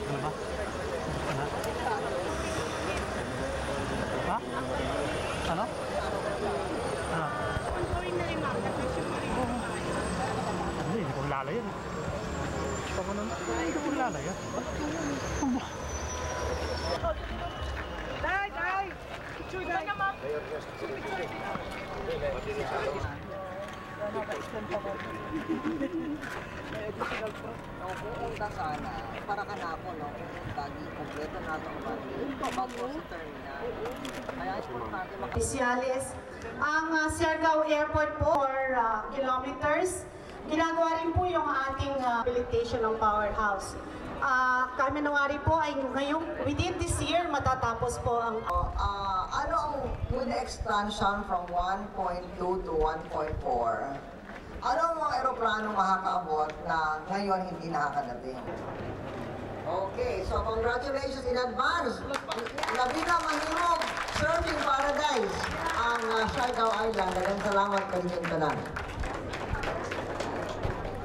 Ano ba? Ano? Ha? Ano? Ano? Hindi ko lalayan. Tama nun. Hindi ko lalayan. Day! Day! Picture, Day! Pupunta sana, para ka na ako, no? Lagi kompleto na ito ba? Bago sa terminal. Kaya importante Opisyalis. Ang Siargao Airport po for kilometers. Ginagawa rin po yung ating rehabilitation ng powerhouse. Kaminawari po ay ngayong within this year matatapos po ang ano ang with the expansion from 1.2 to 1.4? Ano ang mga aeroplano makakaabot na ngayon hindi nakakadating? Okay, so congratulations in advance. Labi na mahimog surfing paradise ang Siargao Island. Daghang salamat kay inyong tanan.